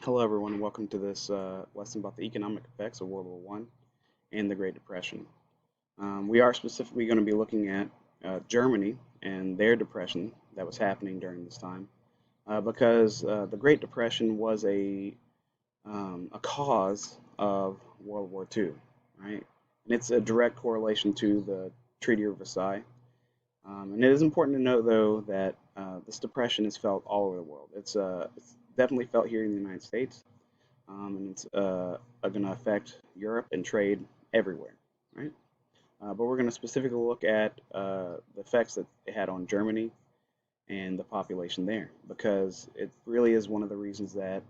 Hello, everyone. Welcome to this lesson about the economic effects of World War One and the Great Depression. We are specifically going to be looking at Germany and their depression that was happening during this time, because the Great Depression was a cause of World War Two, right? And it's a direct correlation to the Treaty of Versailles. And it is important to note, though, that this depression is felt all over the world. It's definitely felt here in the United States, and it's going to affect Europe and trade everywhere, right? But we're going to specifically look at the effects that it had on Germany and the population there, because it really is one of the reasons that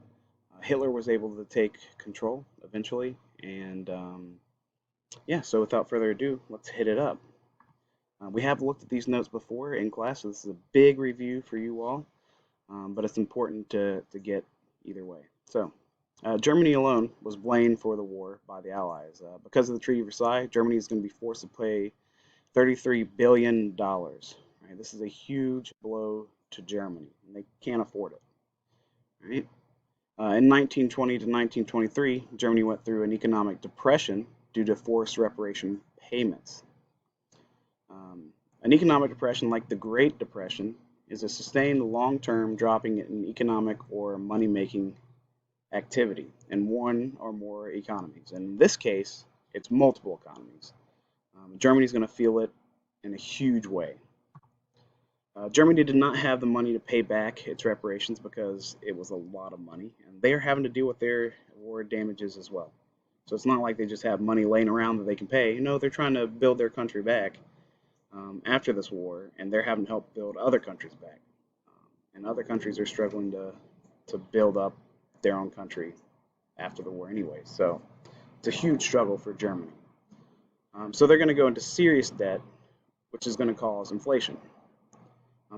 Hitler was able to take control eventually. And yeah, so without further ado, let's hit it up. We have looked at these notes before in class, so this is a big review for you all, but it's important to get either way. So, Germany alone was blamed for the war by the Allies. Because of the Treaty of Versailles, Germany is going to be forced to pay $33 billion. Right? This is a huge blow to Germany, and they can't afford it. Right? In 1920 to 1923, Germany went through an economic depression due to forced reparation payments. An economic depression, like the Great Depression, is a sustained long-term dropping in economic or money-making activity in one or more economies. And in this case, it's multiple economies. Germany is going to feel it in a huge way. Germany did not have the money to pay back its reparations because it was a lot of money, and they're having to deal with their war damages as well. So it's not like they just have money laying around that they can pay. No, they're trying to build their country back after this war, and they're having to help build other countries back. And other countries are struggling to build up their own country after the war anyway. So it's a huge struggle for Germany. So they're going to go into serious debt, which is going to cause inflation.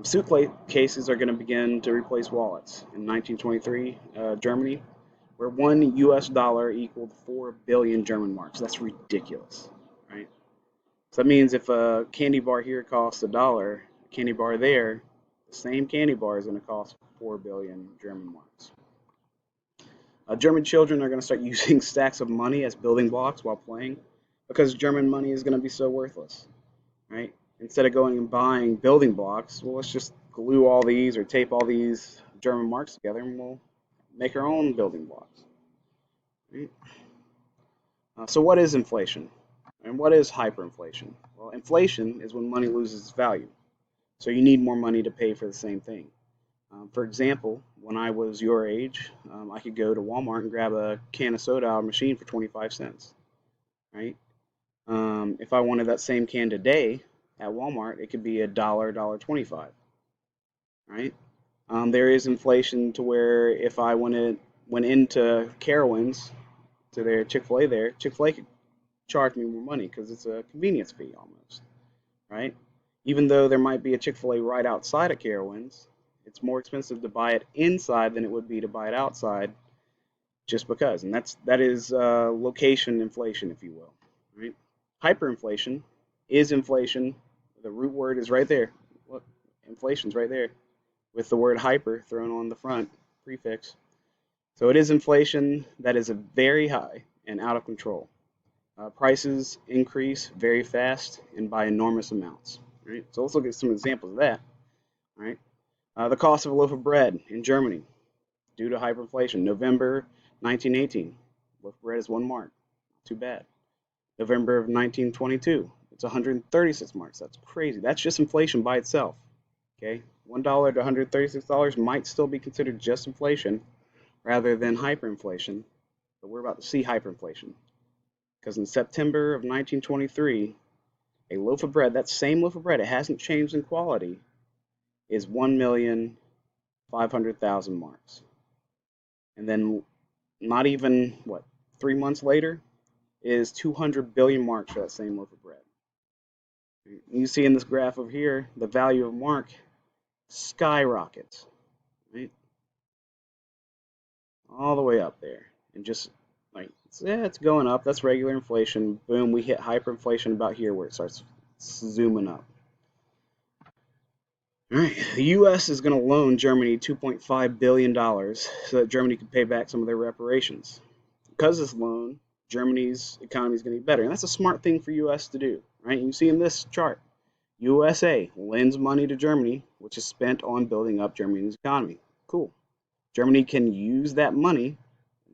Suitcases are going to begin to replace wallets. In 1923, Germany, where one US dollar equaled 4 billion German marks. That's ridiculous, right? So that means if a candy bar here costs a dollar, a candy bar there, the same candy bar is going to cost 4 billion German marks. German children are going to start using stacks of money as building blocks while playing because German money is going to be so worthless, right? Instead of going and buying building blocks, well, let's just glue all these or tape all these German marks together and we'll make our own building blocks. Right? So what is inflation? And what is hyperinflation? Well, inflation is when money loses its value. So you need more money to pay for the same thing. For example, when I was your age, I could go to Walmart and grab a can of soda out of a machine for 25 cents, right? If I wanted that same can today at Walmart, it could be a dollar, $1.25, right? There is inflation to where if I went into Carowinds to their Chick-fil-A there, Chick-fil-A could charge me more money because it's a convenience fee almost, right? Even though there might be a Chick-fil-A right outside of Carowinds, it's more expensive to buy it inside than it would be to buy it outside, just because. And that is location inflation, if you will, right? Hyperinflation is inflation. The root word is right there. Look, inflation's right there, with the word hyper thrown on the front prefix. So it is inflation that is very high and out of control. Prices increase very fast and by enormous amounts. Right? So let's look at some examples of that. Right? The cost of a loaf of bread in Germany due to hyperinflation. November 1918, loaf of bread is 1 mark. Too bad. November of 1922, it's 136 marks. That's crazy. That's just inflation by itself. Okay, $1 to $136 might still be considered just inflation rather than hyperinflation, but we're about to see hyperinflation. Because in September of 1923, a loaf of bread, that same loaf of bread, it hasn't changed in quality, is 1,500,000 marks. And then not even, 3 months later, is 200 billion marks for that same loaf of bread. You see in this graph over here, the value of mark skyrockets, right? All the way up there. And just like, it's going up. That's regular inflation. Boom, we hit hyperinflation about here where it starts zooming up. All right, the U.S. is going to loan Germany $2.5 billion so that Germany can pay back some of their reparations. Because of this loan, Germany's economy is going to be better. And that's a smart thing for U.S. to do, right? You see in this chart, USA lends money to Germany, which is spent on building up Germany's economy. Cool. Germany can use that money,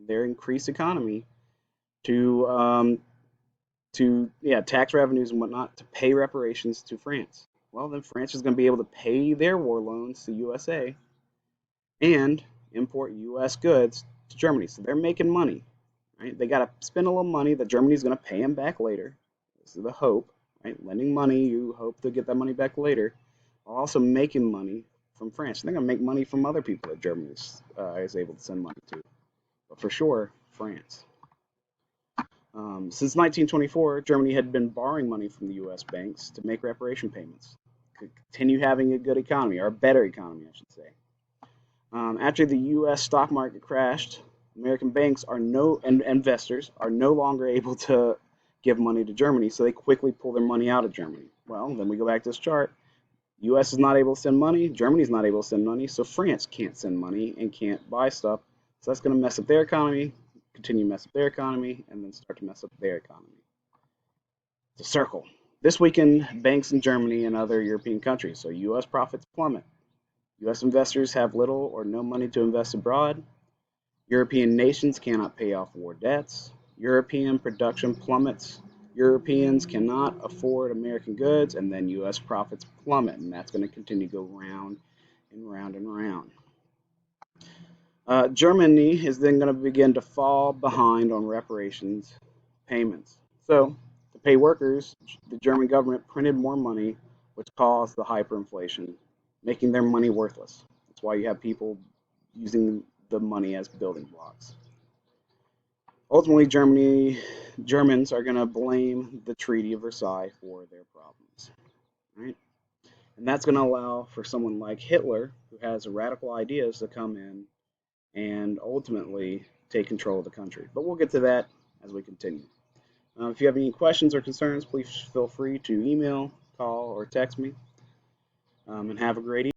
their increased economy, to tax revenues and whatnot to pay reparations to France. Well, then France is going to be able to pay their war loans to USA and import U.S. goods to Germany. So they're making money, right? They got to spend a little money that Germany's going to pay them back later. This is the hope, right? Lending money, you hope to get that money back later. While also making money from France. They're going to make money from other people that Germany is able to send money to. But for sure, France. Since 1924, Germany had been borrowing money from the U.S. banks to make reparation payments, to continue having a good economy, or a better economy, I should say. After the U.S. stock market crashed, American banks and investors are no longer able to give money to Germany, so they quickly pull their money out of Germany. Well, then we go back to this chart. U.S. is not able to send money, Germany's not able to send money, so France can't send money and can't buy stuff. So that's going to mess up their economy, continue to mess up their economy, and then start to mess up their economy. It's a circle. This weakened banks in Germany and other European countries, so U.S. profits plummet. U.S. investors have little or no money to invest abroad. European nations cannot pay off war debts. European production plummets. Europeans cannot afford American goods, and then U.S. profits plummet, and that's going to continue to go round and round and round. Germany is then going to begin to fall behind on reparations payments. So, to pay workers, the German government printed more money, which caused the hyperinflation, making their money worthless. That's why you have people using the money as building blocks. Ultimately, Germans are going to blame the Treaty of Versailles for their problems, right? And that's going to allow for someone like Hitler, who has radical ideas, to come in and ultimately take control of the country. But we'll get to that as we continue. If you have any questions or concerns, please feel free to email, call, or text me. And have a great evening.